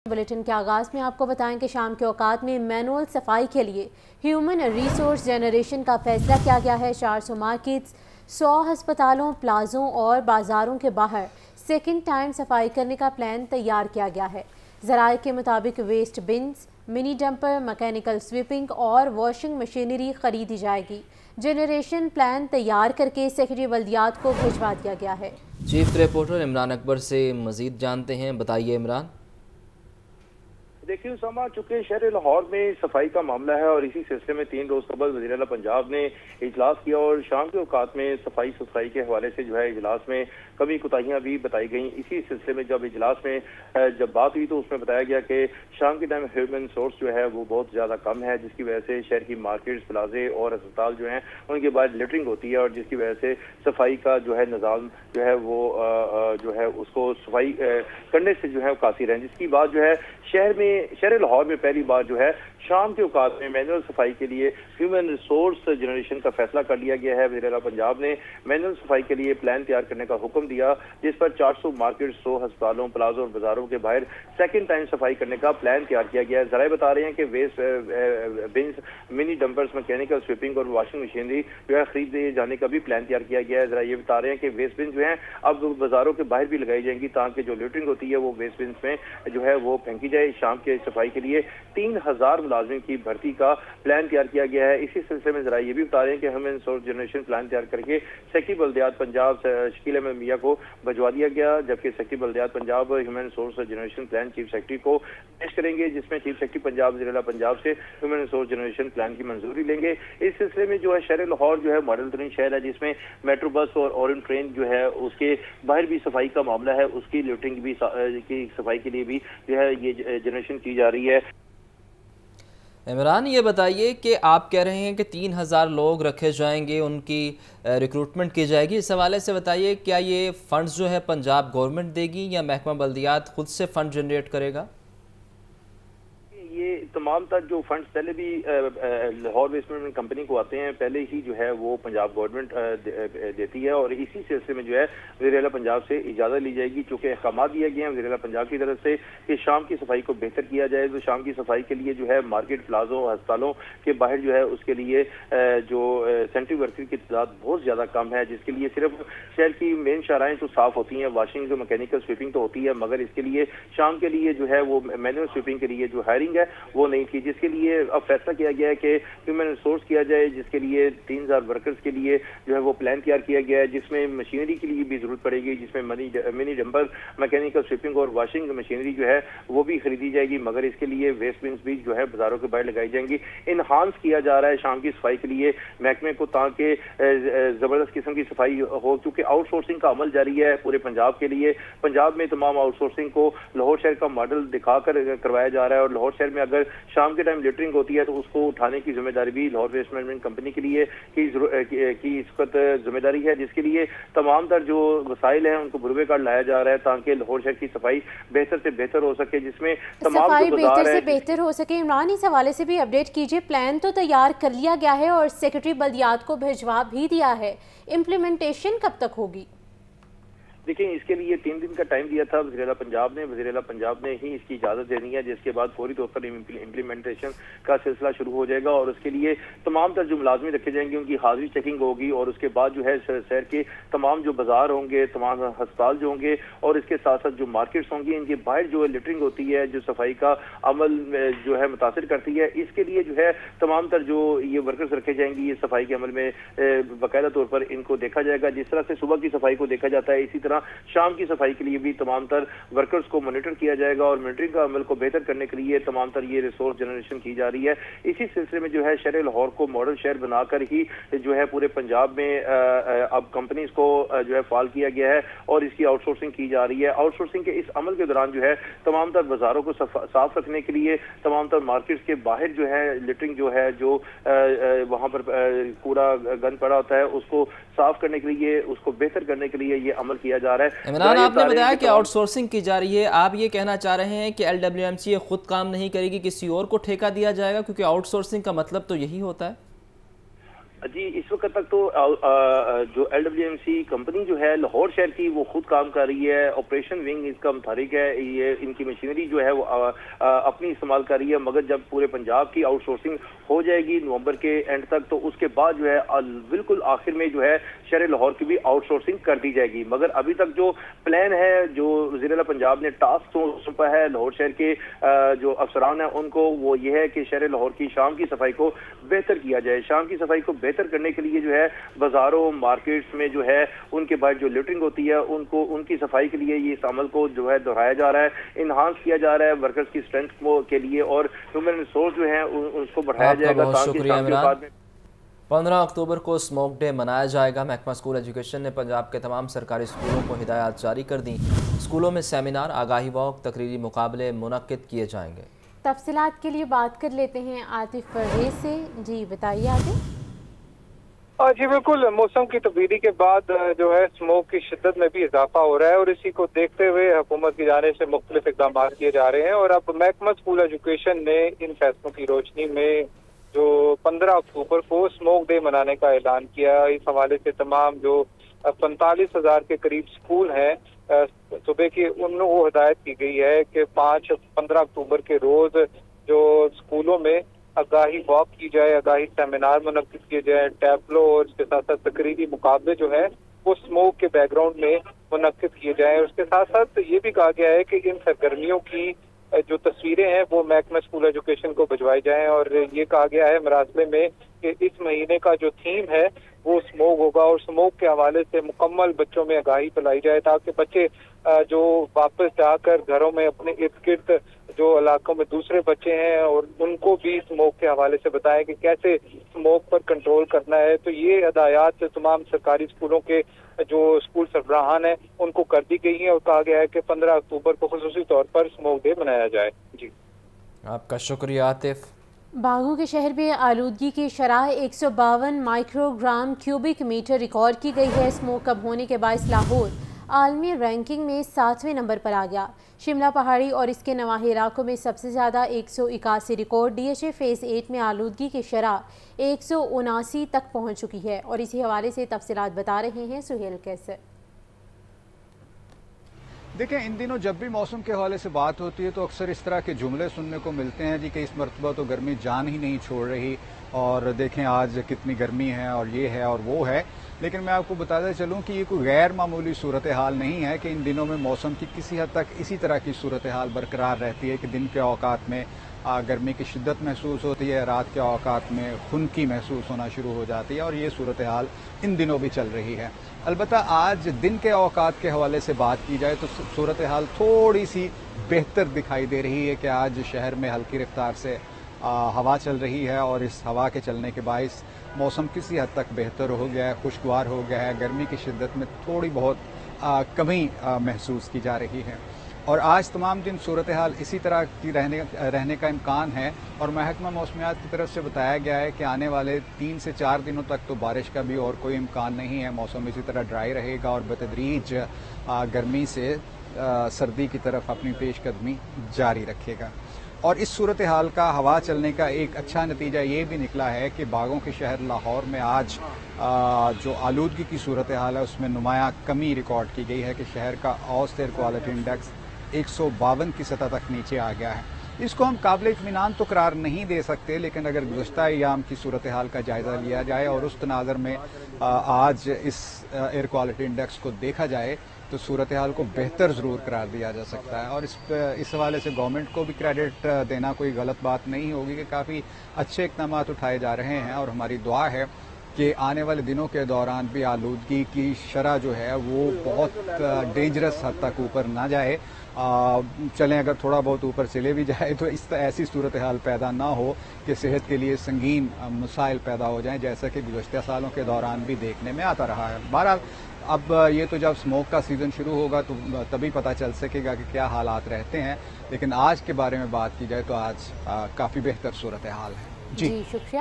Bulletin के आगाज़ में आपको बताएं कि शाम के औकात में मैनुअल सफाई के लिए ह्यूमन रिसोर्स जनरेशन का फैसला किया गया है। 400 मार्केट्स, 100 हस्पतालों, प्लाजों और बाज़ारों के बाहर सेकंड टाइम सफाई करने का प्लान तैयार किया गया है। ज़राए के मुताबिक waste bins, mini dumper, mechanical sweeping और वॉशिंग मशीनरी खरीदी जाएगी। जनरेशन प्लान तैयार करके सेक्रेटरी बल्दियात को भिजवा दिया गया है। चीफ रिपोर्टर इमरान अकबर से मज़ीद जानते हैं। बताइए इमरान। देखिए उसामा, चूंकि शहर लाहौर में सफाई का मामला है और इसी सिलसिले में 3 रोज कबल वज़ीर आला पंजाब ने इजलास किया और शाम के औकात में सफाई सुथराई के हवाले से जो है इजलास में कमी कोताहियां भी बताई गई। इसी सिलसिले में जब इजलास में जब बात हुई तो उसमें बताया गया कि शाम के टाइम ह्यूमन सोर्स जो है वो बहुत ज़्यादा कम है, जिसकी वजह से शहर की मार्केट्स, प्लाजे और अस्पताल जो हैं उनके बाद लिटरिंग होती है और जिसकी वजह से सफाई का जो है निज़ाम जो है वो जो है उसको सफाई करने से जो है कासी रहे। जिसकी बात जो है शहर लाहौर में पहली बार जो है शाम के औकात में मैनुअल सफाई के लिए ह्यूमन रिसोर्स जनरेशन का फैसला कर लिया गया है। वज़ीर आला पंजाब ने मैनुअल सफाई के लिए प्लान तैयार करने का हुक्म दिया, जिस पर 400 मार्केट, 100 अस्पतालों, प्लाजों और बाजारों के बाहर सेकंड टाइम सफाई करने का प्लान तैयार किया गया है। ज़राए बता रहे हैं कि waste bins, mini dumpers, mechanical sweeping और वॉशिंग मशीनरी जो है खरीदे जाने का भी प्लान तैयार किया गया है। ज़रा ये बता रहे हैं कि वेस्ट बिन्स जो है अब बाजारों के बाहर भी लगाई जाएंगी ताकि जो लिटरिंग होती है वो वेस्ट बिन्स में जो है वो फेंकी जाए। शाम के सफाई के लिए 3000 मुलाजिम की भर्ती का प्लान तैयार किया गया है। इसी सिलसिले में जरा ये भी बता रहे हैं कि ह्यूमन रिसोर्स जनरेशन प्लान तैयार करके सेक्रेटरी बल्दियात पंजाब शकील अहमद मियां को भिजवा दिया गया, जबकि सेक्रेटरी बल्दियात Punjab human resource generation plan chief secretary को पेश करेंगे, जिसमें चीफ सेक्रेटरी पंजाब वज़ीर आला पंजाब से ह्यूमन रिसोर्स जनरेशन प्लान की मंजूरी लेंगे। इस सिलसिले में जो है शहर लाहौर जो है मॉडल तरीन शहर है, जिसमें मेट्रो बस और ऑरेंज ट्रेन जो है उसके बाहर भी सफाई का मामला है, उसकी लिटरिंग भी की सफाई के लिए भी जो है ये जनरेशन की जा रही है। इमरान, ये बताइए कि आप कह रहे हैं कि 3000 लोग रखे जाएंगे, उनकी रिक्रूटमेंट की जाएगी। इस हवाले से बताइए, क्या ये फंड्स जो है पंजाब गवर्नमेंट देगी या महकमा बल्दियात खुद से फंड जनरेट करेगा? ये तमाम तर जो फंड्स पहले भी लाहौर वेस्ट मैनेजमेंट कंपनी को आते हैं, पहले ही जो है वो पंजाब गवर्नमेंट देती है और इसी सिलसिले में जो है वज़ीर आला पंजाब से इजाज़त ली जाएगी। चूँकि अहकाम दिए गए हैं वज़ीर आला पंजाब की तरफ से कि शाम की सफाई को बेहतर किया जाए, तो शाम की सफाई के लिए जो है मार्केट, प्लाजों, अस्पतालों के बाहर जो है उसके लिए जो सेंट्री वर्कर की तादाद बहुत ज़्यादा कम है, जिसके लिए सिर्फ शहर की मेन शाहराएँ तो साफ़ होती हैं, वॉशिंग जो मैकेनिकल स्वीपिंग तो होती है, मगर इसके लिए शाम के लिए जो है वो मैनुअल स्वीपिंग के लिए जो हायरिंग है वो नहीं थी, जिसके लिए अब फैसला किया गया है कि ह्यूमन रिसोर्स किया जाए, जिसके लिए 3000 वर्कर्स के लिए जो है वो प्लान तैयार किया गया है, जिसमें मशीनरी के लिए भी जरूरत पड़ेगी, जिसमें मिनी डंपर, मैकेनिकल स्वीपिंग और वॉशिंग मशीनरी जो है वो भी खरीदी जाएगी, मगर इसके लिए वेस्ट बिन्स भी जो है बाजारों के बाहर लगाई जाएंगी। इनहांस किया जा रहा है शाम की सफाई के लिए महकमे को, ताकि जबरदस्त किस्म की सफाई हो, क्योंकि आउटसोर्सिंग का अमल जारी है पूरे पंजाब के लिए। पंजाब में तमाम आउटसोर्सिंग को लाहौर शहर का मॉडल दिखाकर करवाया जा रहा है और लाहौर शहर में अगर शाम के टाइम लिटरिंग होती है तो उसको उठाने की जिम्मेदारी भी लाहौर वेस्ट मैनेजमेंट कंपनी के लिए की इस वक्त जिम्मेदारी है, जिसके लिए तमाम तर जो वसाइल हैं उनको बुरवे कार्ड लाया जा रहा है ताकि लाहौर शहर की सफाई बेहतर से बेहतर हो सके, जिसमें तमाम सफाई बेहतर से बेहतर हो सके। इमरान, इस हवाले से भी अपडेट कीजिए। प्लान तो तैयार कर लिया गया है और सेक्रेटरी बल्दियात को भिजवा भी दिया है, इम्प्लीमेंटेशन कब तक होगी? देखिए, इसके लिए 3 दिन का टाइम दिया था वज़ीर आला पंजाब ने। वज़ीर आला पंजाब ने ही इसकी इजाज़त देनी है, जिसके बाद फौरी तौर पर इम्प्लीमेंटेशन का सिलसिला शुरू हो जाएगा और उसके लिए तमाम तर जो मुलाजमी रखे जाएंगे उनकी हाजिरी चेकिंग होगी और उसके बाद जो है शहर के तमाम जो बाजार होंगे, तमाम अस्पताल जो होंगे और इसके साथ साथ जो मार्केट्स होंगी, इनके बाहर जो लिटरिंग होती है, जो सफाई का अमल जो है मुतासिर करती है, इसके लिए जो है तमाम तर जो ये वर्कर्स रखे जाएंगी, ये सफाई के अमल में बाकायदा तौर पर इनको देखा जाएगा। जिस तरह से सुबह की सफाई को देखा जाता है, इसी तरह शाम की सफाई के लिए भी तमाम तर वर्कर्स को मॉनिटर किया जाएगा और मॉनिटरिंग का अमल को बेहतर करने के लिए तमाम तर ये रिसोर्स जनरेशन की जा रही है। इसी सिलसिले में जो है शहर लाहौर को मॉडल शहर बनाकर ही जो है पूरे पंजाब में अब कंपनीज को जो है फाल किया गया है और इसकी आउटसोर्सिंग की जा रही है। आउटसोर्सिंग के इस अमल के दौरान जो है तमाम तर बाजारों को साफ रखने के लिए, तमाम तर मार्केट्स के बाहर जो है लिटरिंग जो है जो वहां पर कूड़ा गंद पड़ा होता है उसको साफ करने के लिए, उसको बेहतर करने के लिए ये अमल किया जा रहा है। इमरान, आपने बताया कि आउटसोर्सिंग की जा रही है, आप ये कहना चाह रहे हैं कि LWMC खुद काम नहीं करेगी, किसी और को ठेका दिया जाएगा, क्योंकि आउटसोर्सिंग का मतलब तो यही होता है। جی اس وقت تک تو جو LWMC کمپنی جو ہے لاہور شہر کی وہ خود کام کر رہی ہے، آپریشن ونگ اس کا متحرک ہے، یہ ان کی مشینری جو ہے وہ اپنی استعمال کر رہی ہے، مگر جب پورے پنجاب کی آؤٹ سورسنگ ہو جائے گی نومبر کے اینڈ تک تو اس کے بعد جو ہے بالکل آخر میں جو ہے شہر لاہور کی بھی آؤٹ سورسنگ کر دی جائے گی۔ مگر ابھی تک جو پلان ہے جو وزیر اعلیٰ پنجاب نے ٹاسک سونپا ہے لاہور شہر کے جو افسران ہیں ان کو، وہ یہ ہے کہ شہر لاہور کی شام کی صفائی کو بہتر کیا جائے۔ شام کی صفائی کو بہتر کرنے کے لیے جو ہے بازاروں مارکیٹس میں جو ہے ان کے بعد جو لٹرنگ ہوتی ہے ان کی صفائی کے لیے یہ اس عمل کو جو ہے دہرایا جا رہا ہے، انہانس کیا جا رہا ہے ورکرز کی اسٹرینتھ کے لیے، اور ہیومن ریسورس جو ہیں اس کو بڑھایا جائے گا۔ شکریہ عمران۔ 15 اکتوبر کو اسموک ڈے منایا جائے گا۔ محکمہ اسکول ایجوکیشن نے پنجاب کے تمام سرکاری اسکولوں کو ہدایات جاری کر دیں، اسکولوں میں سیمینار، آگاہی واک، تقریری مقابلے منعقد کیے جائیں گے۔ تفصیلات کے لیے بات کر لیتے ہیں عاطف پرویز سے۔ جی بتائیے عاطف۔ جی بالکل، موسم کی تبدیلی کے بعد جو ہے اسموک کی شدت میں بھی اضافہ ہو رہا ہے، اور اسی کو دیکھتے ہوئے حکومت کی جانب سے مختلف اقدامات کیے جا رہے ہیں، اور اب محکمہ اسکول ایجوکیشن نے ان فیصلوں کی روشنی میں جو 15 اکتوبر کو اسموک ڈے منانے کا اعلان کیا۔ اس حوالے سے تمام جو 45,000 کے قریب اسکول ہیں صوبے کی، ان میں وہ ہدایت کی گئی ہے کہ 15 اکتوبر کے روز جو اسکولوں میں آگاہی واک کی جائے، آگاہی سیمینار منعقد کیے جائے، ٹیبلو اور اس کے ساتھ ساتھ تقریری مقابلے جو ہیں وہ اسموک کے بیک گراؤنڈ میں منعقد کیے جائیں۔ اس کے ساتھ ساتھ یہ بھی کہا گیا ہے کہ ان سرگرمیوں کی جو تصویریں ہیں وہ محکمہ اسکول ایجوکیشن کو بھجوائی جائیں، اور یہ کہا گیا ہے مراسلے میں کہ اس مہینے کا جو تھیم ہے وہ اسموک ہوگا، اور اسموک کے حوالے سے مکمل بچوں میں آگاہی پھیلائی جائے تاکہ بچے جو واپس جا کر گھروں میں اپنے ارد گرد جو علاقوں میں دوسرے بچے ہیں اور ان کو بھی اسموک کے حوالے سے بتائیں کہ کیسے اسموک پر کنٹرول کرنا ہے۔ تو یہ ہدایات تمام سرکاری اسکولوں کے جو اسکول سربراہان ہیں ان کو کر دی گئی ہیں، اور کہا گیا ہے کہ 15 اکتوبر کو خصوصی طور پر اسموک ڈے منایا جائے۔ جی آپ کا شکریہ عاطف۔ باغوں کے شہر میں آلودگی کی شرح 152 microgram cubic metre record کی گئی ہے۔ اسموک کم ہونے کے باعث لاہور عالمی رینکنگ میں 7ویں نمبر پر آ گیا۔ شملہ پہاڑی اور اس کے نواحی علاقوں میں سب سے زیادہ 181 ریکارڈ۔ DHA فیز 8 میں آلودگی کی شرح 179 تک پہنچ چکی ہے، اور اسی حوالے سے تفصیلات بتا رہے ہیں سہیل کیسر۔ دیکھیں، ان دنوں جب بھی موسم کے حوالے سے بات ہوتی ہے تو اکثر اس طرح کے جملے سننے کو ملتے ہیں جی کہ اس مرتبہ تو گرمی جان ہی نہیں چھوڑ رہی، اور دیکھیں آج کتنی گرمی ہے اور یہ ہے اور وہ ہے۔ لیکن میں آپ کو بتاتا چلوں کہ یہ کوئی غیر معمولی صورتحال نہیں ہے کہ ان دنوں میں موسم کی کسی حد تک اسی طرح کی صورتحال برقرار رہتی ہے کہ دن کے اوقات میں گرمی کی شدت محسوس ہوتی ہے، رات کے اوقات میں خنکی محسوس ہونا شروع ہو جاتی ہے، اور یہ صورتحال ان دنوں بھی چل رہی ہے۔ البتہ آج دن کے اوقات کے حوالے سے بات کی جائے تو صورتحال تھوڑی سی بہتر دکھائی دے رہی ہے کہ آج شہر میں ہلکی رفتار سے ہوا چل رہی ہے، اور اس ہوا کے چلنے کے باعث موسم کسی حد تک بہتر ہو گیا ہے، خوشگوار ہو گیا ہے، گرمی کی شدت میں تھوڑی بہت کمی محسوس کی جا رہی ہے، اور آج تمام دن صورتحال اسی طرح کی رہنے کا امکان ہے، اور محکمہ موسمیات کی طرف سے بتایا گیا ہے کہ آنے والے 3 سے 4 دنوں تک تو بارش کا بھی اور کوئی امکان نہیں ہے۔ موسم اسی طرح ڈرائی رہے گا اور بتدریج گرمی سے سردی کی طرف اپنی پیش قدمی جاری رکھے گا۔ اور اس صورتحال کا ہوا چلنے کا ایک اچھا نتیجہ یہ بھی نکلا ہے کہ باغوں کے شہر لاہور میں آج جو آلودگی کی صورتحال ہے اس میں نمایاں کمی ریکارڈ کی گئی ہے کہ شہر کا اوسط ایئر کوالٹی انڈیکس 152 کی سطح تک نیچے آ گیا ہے۔ اس کو ہم قابل اطمینان تو قرار نہیں دے سکتے، لیکن اگر گزشتہ ایام کی صورتحال کا جائزہ لیا جائے اور اس تناظر میں آج اس ایئر کوالٹی انڈیکس کو دیکھا جائے تو صورتحال کو بہتر ضرور قرار دیا جا سکتا ہے، اور اس حوالے سے گورنمنٹ کو بھی کریڈٹ دینا کوئی غلط بات نہیں ہوگی کہ کافی اچھے اقدامات اٹھائے جا رہے ہیں، اور ہماری دعا ہے کہ آنے والے دنوں کے دوران بھی آلودگی کی شرح جو ہے وہ بہت ڈینجرس حد تک اوپر نہ جائے۔ چلیں اگر تھوڑا بہت اوپر چلے بھی جائے تو ایسی صورتحال پیدا نہ ہو کہ صحت کے لیے سنگین مسائل پیدا ہو جائیں، جیسا کہ گزشتہ سالوں کے دوران بھی دیکھنے میں آتا رہا ہے۔ بہرحال اب یہ تو جب اسموک کا سیزن شروع ہوگا تو تبھی پتہ چل سکے گا کہ کیا حالات رہتے ہیں، لیکن آج کے بارے میں بات کی جائے تو آج کافی بہتر صورتحال ہے۔ جی شکریہ۔